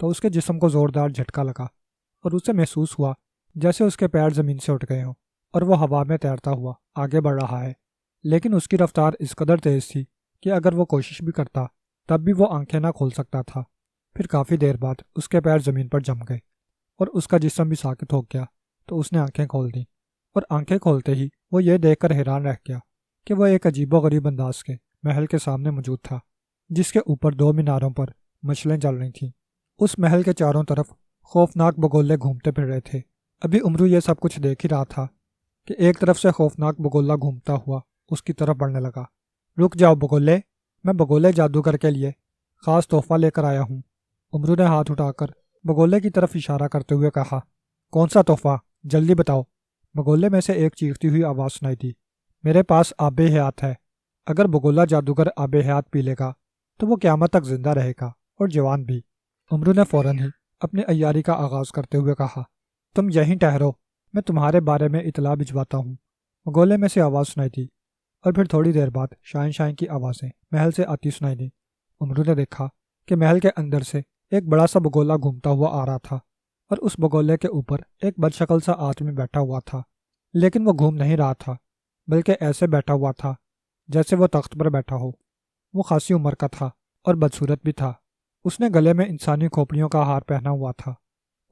تو اس کے جسم کو زوردار جھٹکا لگا اور اسے محسوس ہوا جیسے اس کے پیر زمین سے اٹھ گئے ہوں اور وہ ہوا میں تیرتا ہوا آگے بڑھ رہا ہے، لیکن اس کی رفتار اس قدر تیز تھی کہ اگر وہ کوشش بھی کرتا تب بھی وہ آنکھیں نہ کھول سکتا تھا۔ پھر کافی دیر بعد اس کے پیر زمین پر جم گئے اور اس کا جسم بھی ساکت ہو گیا تو اس نے آنکھیں کھول دیں، اور آنکھیں کھولتے ہی وہ یہ دیکھ کر حیران رہ گیا کہ وہ ایک عجیب و غریب انداز کے محل کے سامنے موجود تھا، جس کے اوپر 2 میناروں پر مشعلیں جل رہی تھیں۔ اس محل کے چاروں طرف خوفناک بگولے گھومتے پھر رہے تھے۔ ابھی امرو یہ سب کچھ دیکھ ہی رہا تھا کہ ایک طرف سے خوفناک بگولا گھومتا ہوا اس کی طرف بڑھنے لگا۔ رک جاؤ بگولے، میں بگولے جادوگر کے لیے خاص تحفہ لے کر آیا ہوں۔ امرو نے ہاتھ اٹھا کر بگولے کی طرف اشارہ کرتے ہوئے کہا، کون سا تحفہ؟ جلدی بتاؤ۔ بگولے میں سے ایک چیختی ہوئی آواز سنائی دی، میرے پاس آب حیات ہے۔ اگر بگولا جادوگر آب حیات پی لے گا تو وہ قیامت تک زندہ رہے گا اور جوان بھی۔ امرو نے فوراً ہی اپنی عیاری کا آغاز کرتے ہوئے کہا، تم یہیں ٹھہرو، میں تمہارے بارے میں اطلاع بھجواتا ہوں۔ بگولے میں سے آواز سنائی دی اور پھر تھوڑی دیر بعد شائیں شائیں کی آوازیں محل سے آتی سنائی دیں۔ امرو نے دیکھا کہ محل کے اندر سے ایک بڑا سا بگولا گھومتا ہوا آ رہا تھا اور اس بگولے کے اوپر ایک بدشکل سا آدمی بیٹھا ہوا تھا، لیکن وہ گھوم نہیں رہا تھا بلکہ ایسے بیٹھا ہوا تھا جیسے وہ تخت پر بیٹھا ہو۔ وہ خاصی عمر کا تھا اور بدصورت بھی تھا۔ اس نے گلے میں انسانی کھوپڑیوں کا ہار پہنا ہوا تھا۔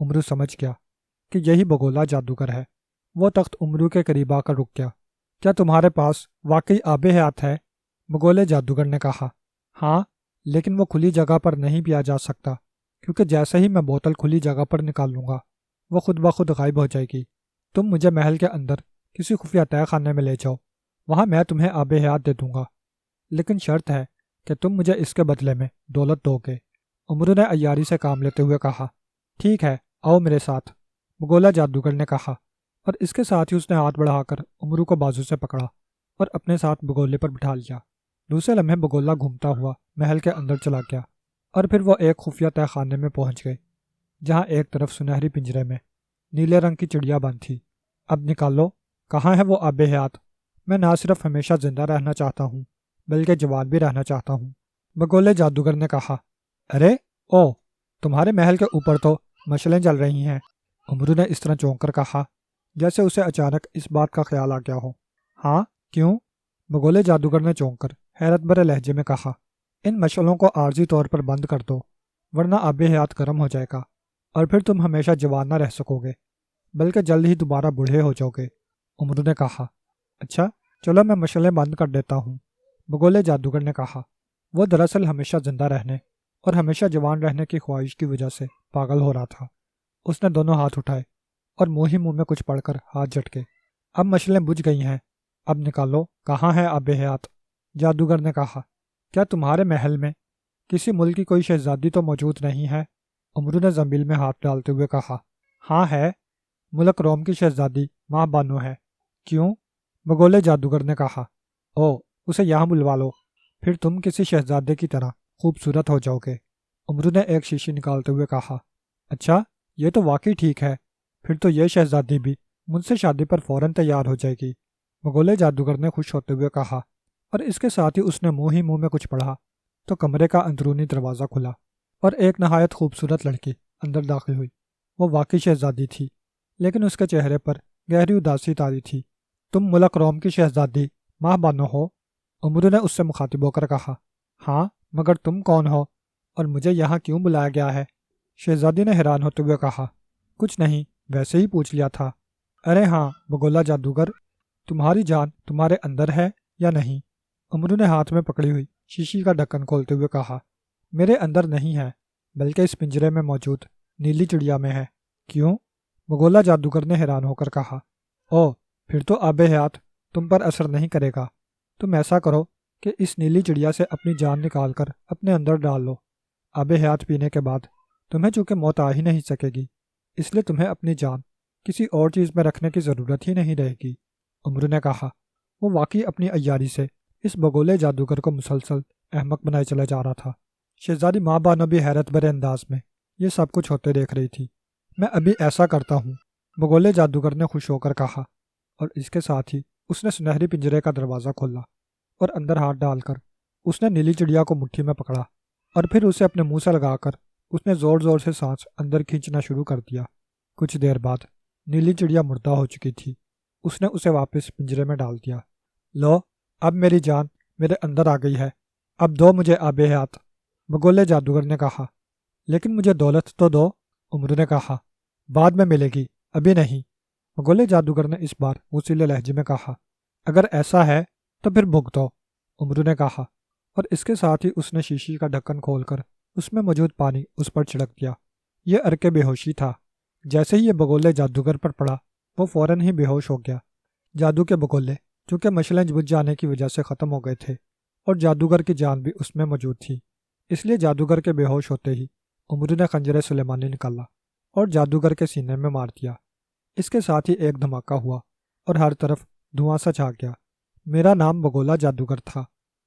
امرو سمجھ گیا کہ یہی بگولا جادوگر ہے۔ وہ تخت امرو کے قریب آ کر رک گیا۔ کیا تمہارے پاس واقعی آب حیات ہے؟ بگولے جادوگر نے کہا۔ ہاں، لیکن وہ کھلی جگہ پر نہیں پیا جا سکتا، کیونکہ جیسے ہی میں بوتل کھلی جگہ پر نکال لوں گا وہ خود بخود غائب ہو جائے گی۔ تم مجھے محل کے اندر کسی خفیہ تہہ خانے میں لے جاؤ، وہاں میں تمہیں آب حیات دے دوں گا، لیکن شرط ہے کہ تم مجھے اس کے بدلے میں دولت دو گے۔ امرو نے عیاری سے کام لیتے ہوئے کہا، ٹھیک ہے، آؤ میرے ساتھ، بگولا جادوگر نے کہا، اور اس کے ساتھ ہی اس نے ہاتھ بڑھا کر امرو کو بازو سے پکڑا اور اپنے ساتھ بگولے پر بٹھا لیا۔ دوسرے لمحے بگولا گھومتا ہوا محل کے اندر چلا گیا اور پھر وہ ایک خفیہ تہہ خانے میں پہنچ گئے، جہاں ایک طرف سنہری پنجرے میں نیلے رنگ کی چڑیا بند تھی۔ اب نکالو، کہاں ہے وہ آب حیات؟ میں نہ صرف ہمیشہ زندہ رہنا چاہتا ہوں بلکہ جوان بھی رہنا چاہتا ہوں، بگولے جادوگر نے کہا۔ ارے او، تمہارے محل کے اوپر تو مشعلیں جل رہی ہیں، امرو نے اس طرح چونک کر کہا جیسے اسے اچانک اس بات کا خیال آ گیا ہو۔ ہاں، کیوں؟ بگولے جادوگر نے چونک کر حیرت بھرے لہجے میں کہا، ان مشعلوں کو عارضی طور پر بند کر دو، ورنہ آب حیات گرم ہو جائے گا اور پھر تم ہمیشہ جوان نہ رہ سکو گے بلکہ جلد ہی دوبارہ بوڑھے ہو جاؤ گے۔ امرو نے کہا، اچھا چلو میں مشعلیں بند کر دیتا ہوں، بگولے جادوگر نے کہا۔ وہ دراصل ہمیشہ زندہ رہنے اور ہمیشہ جوان رہنے کی خواہش کی وجہ سے پاگل ہو رہا تھا۔ اس نے دونوں ہاتھ اٹھائے اور منہ ہی منہ میں کچھ پڑھ کر ہاتھ جھٹکے۔ اب مشعلیں بجھ گئی ہیں، اب نکالو، کہاں ہے آب حیات؟ جادوگر نے کہا۔ کیا تمہارے محل میں کسی ملک کی کوئی شہزادی تو موجود نہیں ہے؟ امرو نے زنبیل میں ہاتھ ڈالتے ہوئے کہا۔ ہاں ہے، ملک روم کی شہزادی ماہ بانو ہے۔ کیوں؟ بگولے جادوگر نے کہا۔ او، اسے یہاں بلوا لو، پھر تم کسی شہزادے کی طرح خوبصورت ہو جاؤ گے۔ امرو نے ایک شیشی نکالتے ہوئے کہا، اچھا یہ تو واقعی ٹھیک ہے، پھر تو یہ شہزادی بھی مجھ سے شادی پر فوراً تیار ہو جائے گی، بگولے جادوگر نے خوش ہوتے ہوئے کہا، اور اس کے ساتھ ہی اس نے منہ ہی منہ میں کچھ پڑھا تو کمرے کا اندرونی دروازہ کھلا اور ایک نہایت خوبصورت لڑکی اندر داخل ہوئی۔ وہ واقعی شہزادی تھی، لیکن اس کے چہرے پر گہری اداسی طاری تھی۔ تم ملک روم کی شہزادی ماہ بانو ہو؟ امرو نے اس سے مخاطب ہو کر کہا۔ ہاں، مگر تم کون ہو اور مجھے یہاں کیوں بلایا گیا ہے؟ شہزادی نے حیران ہوتے ہوئے کہا۔ کچھ نہیں، ویسے ہی پوچھ لیا تھا۔ ارے ہاں بگولا جادوگر، تمہاری جان تمہارے اندر ہے یا نہیں؟ امرو نے ہاتھ میں پکڑی ہوئی شیشی کا ڈھکن کھولتے ہوئے کہا۔ میرے اندر نہیں ہے، بلکہ اس پنجرے میں موجود نیلی چڑیا میں ہے۔ کیوں؟ بگولا جادوگر نے حیران ہو کر کہا۔ او، پھر تو آب حیات تم پر اثر نہیں کرے گا۔ تم ایسا کرو کہ اس نیلی چڑیا سے اپنی جان نکال کر اپنے اندر ڈال لو۔ آب حیات پینے کے بعد تمہیں چونکہ موت آ ہی نہیں سکے گی، اس لیے تمہیں اپنی جان کسی اور چیز میں رکھنے کی ضرورت ہی نہیں رہے گی۔ امرو نے کہا۔ وہ واقعی اپنی عیاری سے اس بگولے جادوگر کو مسلسل احمق بنائے چلا جا رہا تھا۔ شہزادی ماں بانو بھی حیرت بھرے انداز میں یہ سب کچھ ہوتے دیکھ رہی تھی۔ میں ابھی ایسا کرتا ہوں، بگولے جادوگر نے خوش ہو کر کہا، اور اس کے ساتھ ہی اس نے سنہری پنجرے کا دروازہ کھولا اور اندر ہاتھ ڈال کر اس نے نیلی چڑیا کو مٹھی میں پکڑا اور پھر اسے اپنے منہ سے لگا کر اس نے زور زور سے سانس اندر کھینچنا شروع کر دیا۔ کچھ دیر بعد نیلی چڑیا مردہ ہو چکی تھی۔ اس نے اسے واپس پنجرے میں ڈال دیا۔ لو، اب میری جان میرے اندر آ گئی ہے، اب دو مجھے آب حیات، بگولے جادوگر نے کہا۔ لیکن مجھے دولت تو دو، امرو نے کہا۔ بعد میں ملے گی، ابھی نہیں، بگولے جادوگر نے اس بار غصیلے لہجے میں کہا۔ اگر ایسا ہے تو پھر بھگتو، امرو نے کہا، اور اس کے ساتھ ہی اس نے شیشی کا ڈھکن کھول کر اس میں موجود پانی اس پر چھڑک دیا۔ یہ عرق بے ہوشی تھا۔ جیسے ہی یہ بگولے جادوگر پر پڑا وہ فوراً ہی بے ہوش ہو گیا۔ جادو کے بگولے چونکہ مشلنج بجھ جانے کی وجہ سے ختم ہو گئے تھے اور جادوگر کی جان بھی اس میں موجود تھی، اس لیے جادوگر کے بے ہوش ہوتے ہی امرو نے خنجر سلیمانی نکالا اور جادوگر کے سینے میں مار دیا۔ اس کے ساتھ ہی ایک دھماکہ ہوا اور ہر طرف دھواں سا چھا گیا۔ میرا نام بگولا جادوگر تھا،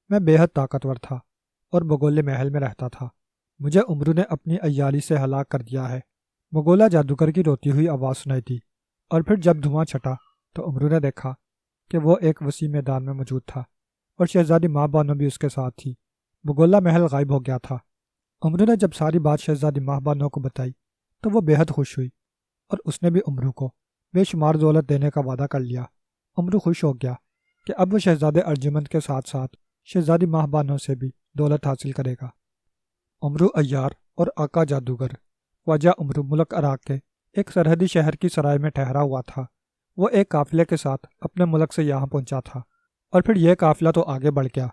میں بے حد طاقتور تھا اور بگولے محل میں رہتا تھا۔ مجھے امرو نے اپنی عیاری سے ہلاک کر دیا ہے، بگولا جادوگر کی روتی ہوئی آواز سنائی دی۔ اور پھر جب دھواں چھٹا تو امرو نے دیکھا کہ وہ ایک وسیع میدان میں موجود تھا اور شہزادی ماں بانو بھی اس کے ساتھ تھی۔ بگولا محل غائب ہو گیا تھا۔ امرو نے جب ساری بات شہزادی ماں بانو کو بتائی تو وہ بے حد خوش ہوئی اور اس نے بھی امرو کو بے شمار دولت دینے کا وعدہ کر لیا۔ امرو خوش ہو گیا کہ اب وہ شہزادے ارجمند کے ساتھ ساتھ شہزادی ماہ بانو سے بھی دولت حاصل کرے گا۔ امرو عیار اور آقا جادوگر۔ خواجہ امرو ملک عراق کے ایک سرحدی شہر کی سرائے میں ٹھہرا ہوا تھا۔ وہ ایک قافلے کے ساتھ اپنے ملک سے یہاں پہنچا تھا اور پھر یہ قافلہ تو آگے بڑھ گیا،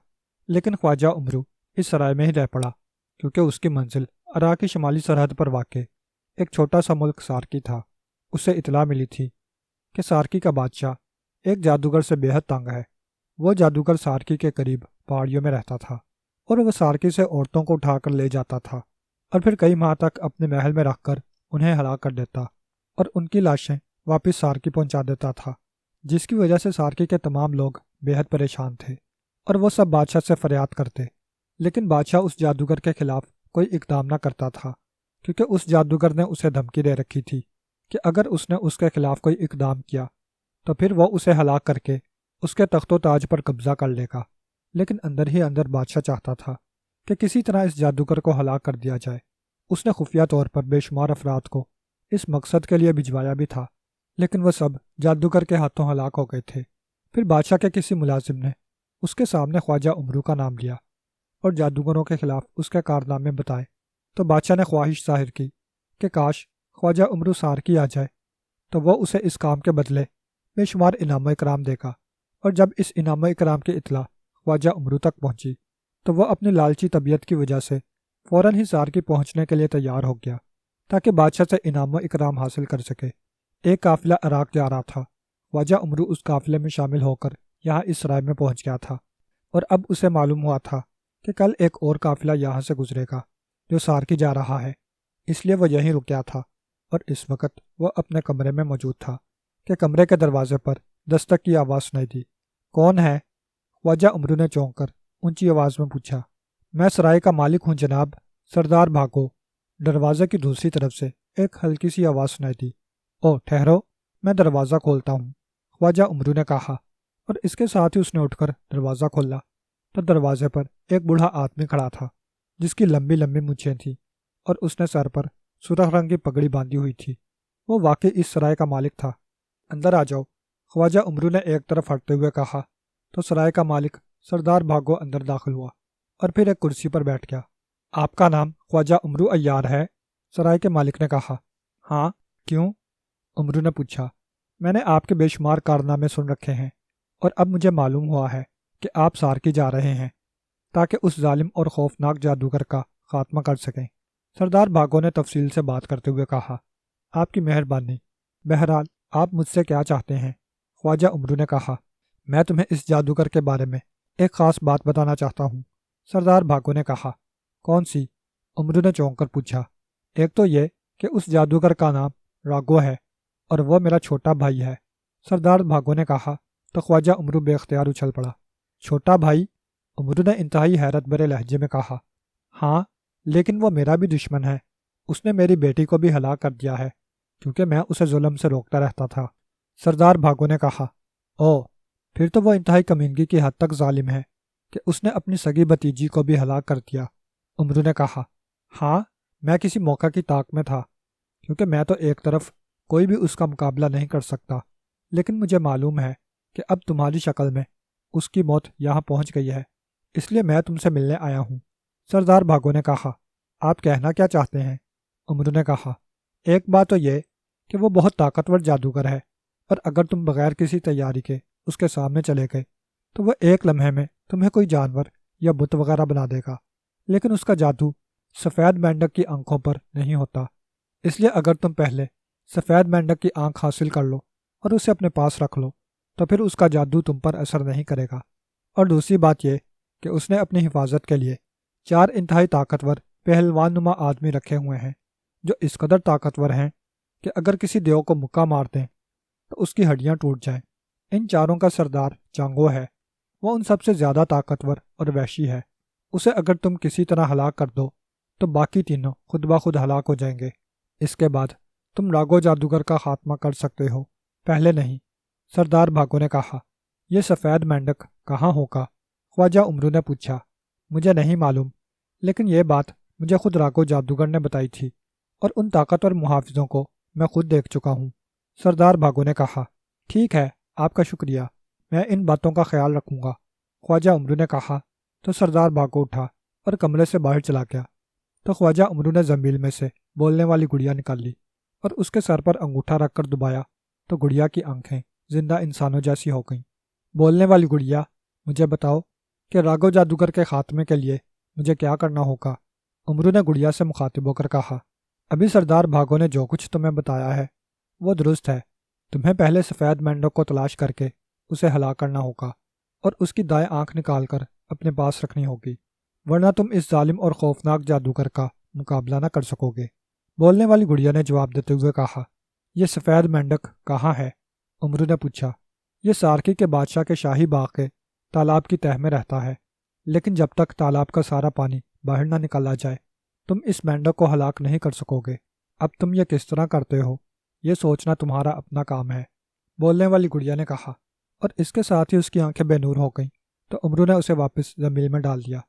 لیکن خواجہ امرو اس سرائے میں ہی رہ پڑا کیونکہ اس کی منزل عراق کی شمالی سرحد پر واقع ایک چھوٹا سا ملک سارکی تھا۔ اسے اطلاع ملی تھی کہ سارکی کا بادشاہ ایک جادوگر سے بے حد تنگ ہے۔ وہ جادوگر سارکی کے قریب پہاڑیوں میں رہتا تھا اور وہ سارکی سے عورتوں کو اٹھا کر لے جاتا تھا اور پھر کئی ماہ تک اپنے محل میں رکھ کر انہیں ہلاک کر دیتا اور ان کی لاشیں واپس سارکی پہنچا دیتا تھا، جس کی وجہ سے سارکی کے تمام لوگ بے حد پریشان تھے اور وہ سب بادشاہ سے فریاد کرتے۔ لیکن بادشاہ اس جادوگر کے خلاف کوئی اقدام نہ کرتا تھا کیونکہ اس جادوگر نے اسے دھمکی دے رکھی تھی کہ اگر اس نے اس کے خلاف کوئی اقدام کیا تو پھر وہ اسے ہلاک کر کے اس کے تخت و تاج پر قبضہ کر لے گا۔ لیکن اندر ہی اندر بادشاہ چاہتا تھا کہ کسی طرح اس جادوگر کو ہلاک کر دیا جائے۔ اس نے خفیہ طور پر بے شمار افراد کو اس مقصد کے لیے بھجوایا بھی تھا، لیکن وہ سب جادوگر کے ہاتھوں ہلاک ہو گئے تھے۔ پھر بادشاہ کے کسی ملازم نے اس کے سامنے خواجہ امرو کا نام لیا اور جادوگروں کے خلاف اس کے کارنامے بتائے، تو بادشاہ نے خواہش ظاہر کی کہ کاش خواجہ امرو سارکی آ جائے تو وہ اسے اس کام کے بدلے بے شمار انعام و اکرام دے گا۔ اور جب اس انعام و اکرام کی اطلاع خواجہ امرو تک پہنچی تو وہ اپنی لالچی طبیعت کی وجہ سے فوراً ہی سارکی پہنچنے کے لیے تیار ہو گیا تاکہ بادشاہ سے انعام و اکرام حاصل کر سکے۔ ایک قافلہ عراق جا رہا تھا۔ خواجہ امرو اس قافلے میں شامل ہو کر یہاں اس سرائے میں پہنچ گیا تھا اور اب اسے معلوم ہوا تھا کہ کل ایک اور قافلہ یہاں سے گزرے گا جو سارکی جا رہا ہے، اس لیے وہ یہیں رکیا تھا اور اس وقت وہ اپنے کمرے میں موجود تھا کہ کمرے کے دروازے پر دستک کی آواز سنائی دی۔ کون ہے؟ خواجہ امرو نے چونک کر اونچی آواز میں پوچھا۔ میں سرائے کا مالک ہوں جناب، سردار بھاگو، دروازے کی دوسری طرف سے ایک ہلکی سی آواز سنائی دی۔ او ٹھہرو، میں دروازہ کھولتا ہوں، خواجہ امرو نے کہا، اور اس کے ساتھ ہی اس نے اٹھ کر دروازہ کھولا تو دروازے پر ایک بوڑھا آدمی کھڑا تھا جس کی لمبی لمبی مونچھیں تھیں اور اس نے سر پر سرخ رنگ کی پگڑی باندھی ہوئی تھی۔ وہ واقعی اس سرائے کا مالک تھا۔ اندر آ جاؤ، خواجہ امرو نے ایک طرف ہٹتے ہوئے کہا تو سرائے کا مالک سردار بھاگو اندر داخل ہوا اور پھر ایک کرسی پر بیٹھ گیا۔ آپ کا نام خواجہ امرو عیار ہے؟ سرائے کے مالک نے کہا۔ ہاں، کیوں؟ امرو نے پوچھا۔ میں نے آپ کے بے شمار کارنامے سن رکھے ہیں اور اب مجھے معلوم ہوا ہے کہ آپ سارکی جا رہے ہیں تاکہ اس ظالم اور خوفناک جادوگر کا خاتمہ کر سکیں۔ سردار بھاگو نے تفصیل سے بات کرتے ہوئے کہا۔ آپ کی مہربانی، بہرحال آپ مجھ سے کیا چاہتے ہیں؟ خواجہ امرو نے کہا۔ میں تمہیں اس جادوگر کے بارے میں ایک خاص بات بتانا چاہتا ہوں، سردار بھاگو نے کہا۔ کون سی؟ امرو نے چونک کر پوچھا۔ ایک تو یہ کہ اس جادوگر کا نام راگو ہے اور وہ میرا چھوٹا بھائی ہے، سردار بھاگو نے کہا تو خواجہ امرو بے اختیار اچھل پڑا۔ چھوٹا بھائی؟ امرو نے انتہائی حیرت بھرے لہجے میں کہا۔ ہاں، لیکن وہ میرا بھی دشمن ہے، اس نے میری بیٹی کو بھی ہلاک کر دیا ہے کیونکہ میں اسے ظلم سے روکتا رہتا تھا، سردار بھاگو نے کہا۔ او، پھر تو وہ انتہائی کمینگی کی حد تک ظالم ہے کہ اس نے اپنی سگی بھتیجی کو بھی ہلاک کر دیا، امرو نے کہا۔ ہاں، میں کسی موقع کی طاق میں تھا، کیونکہ میں تو ایک طرف کوئی بھی اس کا مقابلہ نہیں کر سکتا، لیکن مجھے معلوم ہے کہ اب تمہاری شکل میں اس کی موت یہاں پہنچ گئی ہے، اس لیے میں تم سے ملنے آیا ہوں۔ سردار بھاگو نے کہا، آپ کہنا کیا چاہتے ہیں؟ امرو نے کہا، ایک بات تو یہ کہ وہ بہت طاقتور جادوگر ہے، اور اگر تم بغیر کسی تیاری کے اس کے سامنے چلے گئے تو وہ ایک لمحے میں تمہیں کوئی جانور یا بت وغیرہ بنا دے گا، لیکن اس کا جادو سفید مینڈک کی آنکھوں پر نہیں ہوتا، اس لیے اگر تم پہلے سفید مینڈک کی آنکھ حاصل کر لو اور اسے اپنے پاس رکھ لو تو پھر اس کا جادو تم پر اثر نہیں کرے گا۔ اور دوسری بات یہ کہ اس نے اپنی حفاظت کے لیے 4 انتہائی طاقتور پہلوان نما آدمی رکھے ہوئے ہیں، جو اس قدر طاقتور ہیں کہ اگر کسی دیو کو مکہ مار دیں تو اس کی ہڈیاں ٹوٹ جائیں۔ ان چاروں کا سردار چانگو ہے، وہ ان سب سے زیادہ طاقتور اور وحشی ہے، اسے اگر تم کسی طرح ہلاک کر دو تو باقی تینوں خود بخود ہلاک ہو جائیں گے۔ اس کے بعد تم راگو جادوگر کا خاتمہ کر سکتے ہو، پہلے نہیں۔ سردار بھاگو نے کہا، یہ سفید مینڈک کہاں ہوگا؟ خواجہ امرو نے پوچھا، مجھے نہیں معلوم، لیکن یہ بات مجھے خود راگو جادوگر نے بتائی تھی، اور ان طاقتور محافظوں کو میں خود دیکھ چکا ہوں۔ سردار بھاگو نے کہا، ٹھیک ہے، آپ کا شکریہ، میں ان باتوں کا خیال رکھوں گا۔ خواجہ امرو نے کہا تو سردار بھاگو اٹھا اور کمرے سے باہر چلا گیا۔ تو خواجہ امرو نے زنبیل میں سے بولنے والی گڑیا نکال لی اور اس کے سر پر انگوٹھا رکھ کر دبایا تو گڑیا کی آنکھیں زندہ انسانوں جیسی ہو گئیں۔ بولنے والی گڑیا، مجھے بتاؤ کہ راگو جادوگر کے خاتمے کے لیے مجھے کیا کرنا ہوگا؟ امرو نے گڑیا سے مخاطب ہو کر کہا، ابھی سردار بھاگو نے جو کچھ تمہیں بتایا ہے وہ درست ہے، تمہیں پہلے سفید مینڈک کو تلاش کر کے اسے ہلاک کرنا ہوگا اور اس کی دائیں آنکھ نکال کر اپنے پاس رکھنی ہوگی، ورنہ تم اس ظالم اور خوفناک جادوگر کا مقابلہ نہ کر سکو گے۔ بولنے والی گڑیا نے جواب دیتے ہوئے کہا، یہ سفید مینڈک کہاں ہے؟ امرو نے پوچھا، یہ سارکی کے بادشاہ کے شاہی باغ کے تالاب کی تہہ میں رہتا ہے، لیکن جب تک تالاب کا سارا پانی باہر نہ نکالا جائے تم اس مینڈک کو ہلاک نہیں کر سکو گے۔ اب تم یہ کس طرح کرتے ہو یہ سوچنا تمہارا اپنا کام ہے، بولنے والی گڑیا نے کہا، اور اس کے ساتھ ہی اس کی آنکھیں بے نور ہو گئیں۔ تو امرو نے اسے واپس زمین میں ڈال دیا۔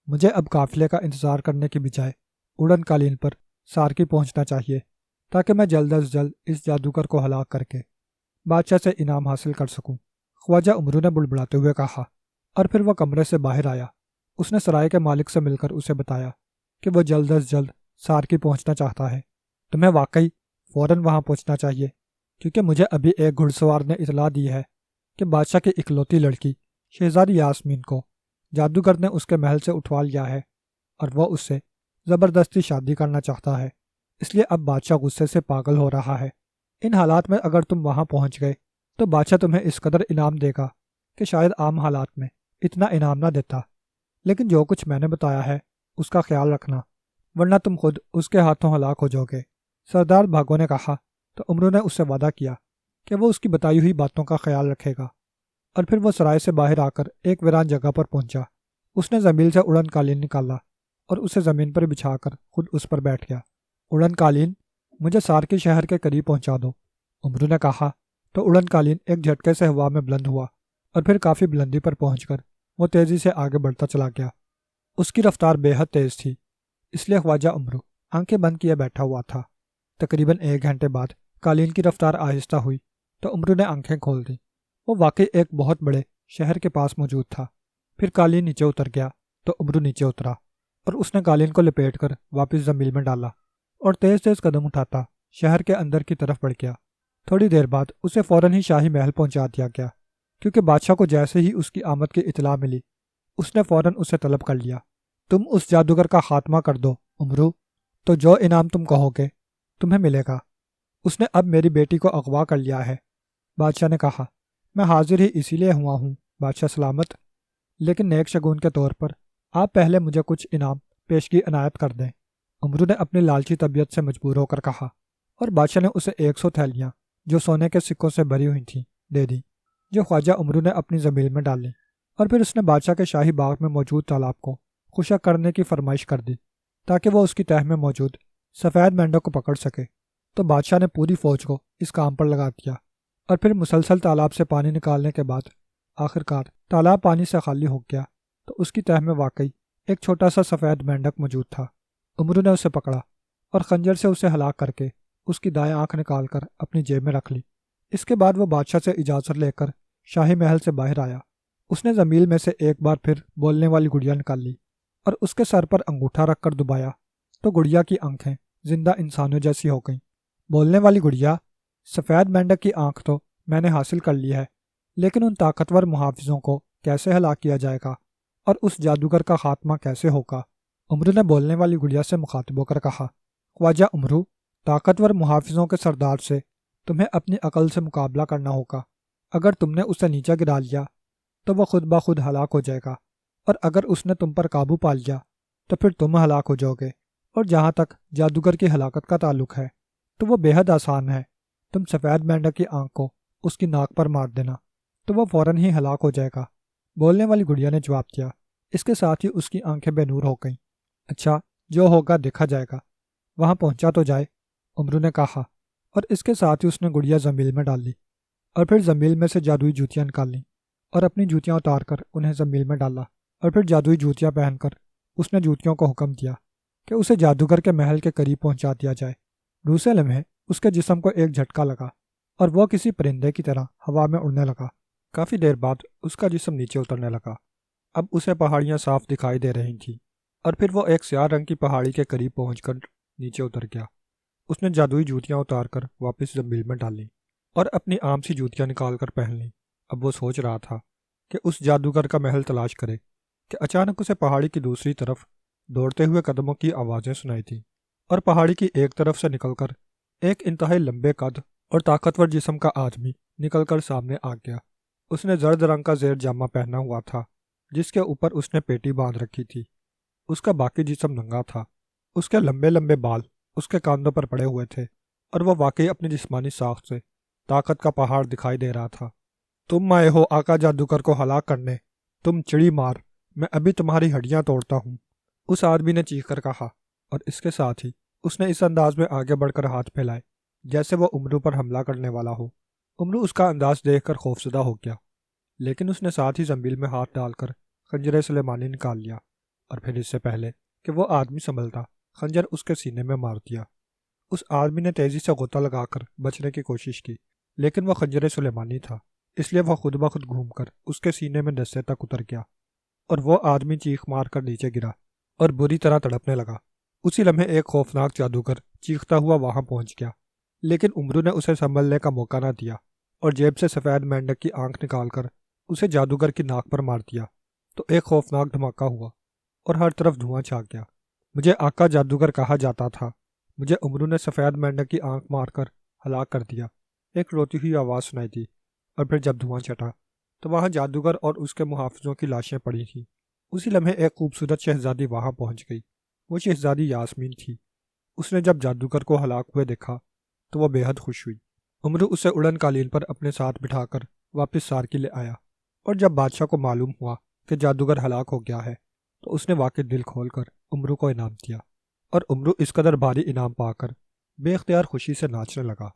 مجھے اب قافلے کا انتظار کرنے کی بجائے اڑن قالین پر سارکی پہنچنا چاہیے، تاکہ میں جلد از جلد اس جادوگر کو ہلاک کر کے بادشاہ سے انعام حاصل کر سکوں۔ خواجہ امرو نے بڑبڑاتے ہوئے کہا، اور پھر وہ کمرے سے باہر آیا۔ اس نے سرائے کے مالک سے مل کر اسے بتایا کہ وہ جلد از جلد سارکی پہنچنا چاہتا ہے۔ تمہیں واقعی فوراً وہاں پہنچنا چاہیے، کیونکہ مجھے ابھی ایک گھڑ سوار نے اطلاع دی ہے کہ بادشاہ کی اکلوتی لڑکی شہزادی یاسمین کو جادوگر نے اس کے محل سے اٹھوا لیا ہے، اور وہ اس سے زبردستی شادی کرنا چاہتا ہے، اس لیے اب بادشاہ غصے سے پاگل ہو رہا ہے۔ ان حالات میں اگر تم وہاں پہنچ گئے تو بادشاہ تمہیں اس قدر انعام دے گا کہ شاید عام حالات میں اتنا انعام نہ دیتا، لیکن جو کچھ میں نے بتایا ہے اس کا خیال رکھنا، ورنہ تم خود اس کے ہاتھوں ہلاک ہو جاؤ گے۔ سردار بھاگو نے کہا تو امرو نے اس سے وعدہ کیا کہ وہ اس کی بتائی ہوئی باتوں کا خیال رکھے گا، اور پھر وہ سرائے سے باہر آ کر ایک ویران جگہ پر پہنچا۔ اس نے زمین سے اڑن قالین نکالا اور اسے زمین پر بچھا کر خود اس پر بیٹھ گیا۔ اڑن قالین، مجھے سارکی شہر کے قریب پہنچا دو، امرو نے کہا۔ تو اڑن قالین ایک جھٹکے سے ہوا میں بلند ہوا اور پھر کافی بلندی پر پہنچ کر وہ تیزی سے آگے بڑھتا چلا گیا۔ اس کی رفتار بے حد تیز تھی، اس لیے خواجہ امرو آنکھیں بند کیے بیٹھا ہوا تھا۔ تقریباً 1 گھنٹے بعد قالین کی رفتار آہستہ ہوئی تو امرو نے آنکھیں کھول دیں۔ وہ واقعی ایک بہت بڑے شہر کے پاس موجود تھا۔ پھر قالین نیچے اتر گیا تو امرو نیچے اترا اور اس نے قالین کو لپیٹ کر واپس زمین میں ڈالا اور تیز تیز قدم اٹھاتا شہر کے اندر کی طرف بڑھ گیا۔ تھوڑی دیر بعد اسے فوراً ہی شاہی محل پہنچا دیا گیا، کیونکہ بادشاہ کو جیسے ہی اس کی آمد کی اطلاع ملی اس نے فوراً اسے طلب کر لیا۔ تم اس جادوگر کا خاتمہ کر دو امرو، تو جو انعام تم کہو گے تمہیں ملے گا۔ اس نے اب میری بیٹی کو اغوا کر لیا ہے۔ بادشاہ نے کہا، میں حاضر ہی اسی لیے ہوا ہوں بادشاہ سلامت، لیکن نیک شگون کے طور پر آپ پہلے مجھے کچھ انعام پیشگی عنایت کر دیں، امرو نے اپنی لالچی طبیعت سے مجبور ہو کر کہا، اور بادشاہ نے اسے 100 تھیلیاں جو سونے کے سکوں سے بھری ہوئی تھیں دے دیں، جو خواجہ امرو نے اپنی زمین میں ڈال لیں، اور پھر اس نے بادشاہ کے شاہی باغ میں موجود تالاب کو خشک کرنے کی فرمائش کر دی تاکہ وہ اس کی تہہ میں موجود سفید مینڈک کو پکڑ سکے۔ تو بادشاہ نے پوری فوج کو اس کام پر لگا دیا، اور پھر مسلسل تالاب سے پانی نکالنے کے بعد آخرکار تالاب پانی سے خالی ہو گیا تو اس کی تہہ میں واقعی ایک چھوٹا سا سفید مینڈک موجود تھا۔ امرو نے اسے پکڑا اور خنجر سے اسے ہلاک کر کے اس کی دائیں آنکھ نکال کر اپنی جیب میں رکھ لی۔ اس کے بعد وہ بادشاہ سے اجازت لے کر شاہی محل سے باہر آیا۔ اس نے زمیل میں سے ایک بار پھر بولنے والی گڑیا نکال لی اور اس کے سر پر انگوٹھا رکھ کر دبایا تو گڑیا کی آنکھیں زندہ انسانوں جیسی ہو گئیں۔ بولنے والی گڑیا: سفید مینڈک کی آنکھ تو میں نے حاصل کر لی ہے، لیکن ان طاقتور محافظوں کو کیسے ہلاک کیا جائے گا اور اس جادوگر کا خاتمہ کیسے ہوگا؟ امرو نے بولنے والی گڑیا سے مخاطب ہو کر کہا: خواجہ امرو، طاقتور محافظوں کے سردار سے تمہیں اپنی عقل سے مقابلہ کرنا ہوگا۔ اگر تم نے اسے نیچے گرا لیا تو وہ خود بخود ہلاک ہو جائے گا، اور اگر اس نے تم پر قابو پا لیا تو پھر تم ہلاک ہو جاؤ گے۔ اور جہاں تک جادوگر کی ہلاکت کا تعلق ہے تو وہ بے حد آسان ہے۔ تم سفید مینڈک کی آنکھ کو اس کی ناک پر مار دینا تو وہ فوراً ہی ہلاک ہو جائے گا۔ بولنے والی گڑیا نے جواب دیا۔ اس کے ساتھ ہی اس کی آنکھیں بے نور ہو گئیں۔ اچھا، جو ہوگا دیکھا جائے گا، وہاں پہنچا تو جائے، امرو نے کہا، اور اس کے ساتھ ہی اس نے گڑیا زمیل میں ڈال لی اور پھر زمیل میں سے جادوئی جوتیاں نکال لیں اور اپنی جوتیاں اتار کر انہیں زمیل میں ڈالا، اور پھر جادوئی جوتیاں پہن کر اس نے جوتیوں کو حکم دیا کہ اسے جادوگر کے محل کے قریب پہنچا دیا جائے۔ دوسرے لمحے اس کے جسم کو ایک جھٹکا لگا اور وہ کسی پرندے کی طرح ہوا میں اڑنے لگا۔ کافی دیر بعد اس کا جسم نیچے اترنے لگا۔ اب اسے پہاڑیاں صاف دکھائی دے رہی تھیں، اور پھر وہ ایک سیاہ رنگ کی پہاڑی کے قریب پہنچ کر نیچے اتر گیا۔ اس نے جادوئی جوتیاں اتار کر واپس زمین میں ڈال لیں اور اپنی عام سی جوتیاں نکال کر پہن لیں۔ اب وہ سوچ رہا تھا کہ اس جادوگر کا محل تلاش کرے کہ اچانک اسے پہاڑی کی دوسری طرف دوڑتے ہوئے قدموں کی آوازیں سنائی تھیں، اور پہاڑی کی ایک طرف سے نکل کر ایک انتہائی لمبے قد اور طاقتور جسم کا آدمی نکل کر سامنے آ گیا۔ اس نے زرد رنگ کا زیر جامہ پہنا ہوا تھا جس کے اوپر اس نے پیٹی باندھ رکھی تھی۔ اس کا باقی جسم ننگا تھا۔ اس کے لمبے لمبے بال اس کے کاندھوں پر پڑے ہوئے تھے، اور وہ واقعی اپنی جسمانی ساخت سے طاقت کا پہاڑ دکھائی دے رہا تھا۔ تم آئے ہو آقا جادوگر کو ہلاک کرنے، تم چڑی مار، میں ابھی تمہاری ہڈیاں توڑتا ہوں، اس آدمی نے چیخ کر کہا، اور اس کے ساتھ ہی اس نے اس انداز میں آگے بڑھ کر ہاتھ پھیلائے جیسے وہ امرو پر حملہ کرنے والا ہو۔ امرو اس کا انداز دیکھ کر خوفزدہ ہو گیا، لیکن اس نے ساتھ ہی زنبیل میں ہاتھ ڈال کر خنجر سلیمانی نکال لیا، اور پھر اس سے پہلے کہ وہ آدمی سنبھلتا خنجر اس کے سینے میں مار دیا۔ اس آدمی نے تیزی سے غوطہ لگا کر بچنے کی کوشش کی، لیکن وہ خنجر سلیمانی تھا، اس لیے وہ خود بخود گھوم کر اس کے سینے میں دستے تک اتر گیا، اور وہ آدمی چیخ مار کر نیچے گرا اور بری طرح تڑپنے لگا۔ اسی لمحے ایک خوفناک جادوگر چیختا ہوا وہاں پہنچ گیا، لیکن امرو نے اسے سنبھلنے کا موقع نہ دیا اور جیب سے سفید مینڈک کی آنکھ نکال کر اسے جادوگر کی ناک پر مار دیا تو ایک خوفناک دھماکہ ہوا اور ہر طرف دھواں چھا گیا۔ مجھے آقا جادوگر کہا جاتا تھا، مجھے امرو نے سفید مینڈک کی آنکھ مار کر ہلاک کر دیا، ایک روتی ہوئی آواز سنائی دی، اور پھر جب دھواں چھٹا تو وہاں جادوگر اور اس کے محافظوں کی لاشیں پڑی تھیں۔ اسی لمحے ایک خوبصورت شہزادی وہاں پہنچ گئی، وہ شہزادی یاسمین تھی۔ اس نے جب جادوگر کو ہلاک ہوئے دیکھا تو وہ بے حد خوش ہوئی۔ امرو اسے اڑن قالین پر اپنے ساتھ بٹھا کر واپس سارکی لے آیا، اور جب بادشاہ کو معلوم ہوا کہ جادوگر ہلاک ہو گیا ہے تو اس نے واقعی دل کھول کر امرو کو انعام دیا، اور امرو اس قدر بھاری انعام پا کر بے اختیار خوشی سے ناچنے لگا۔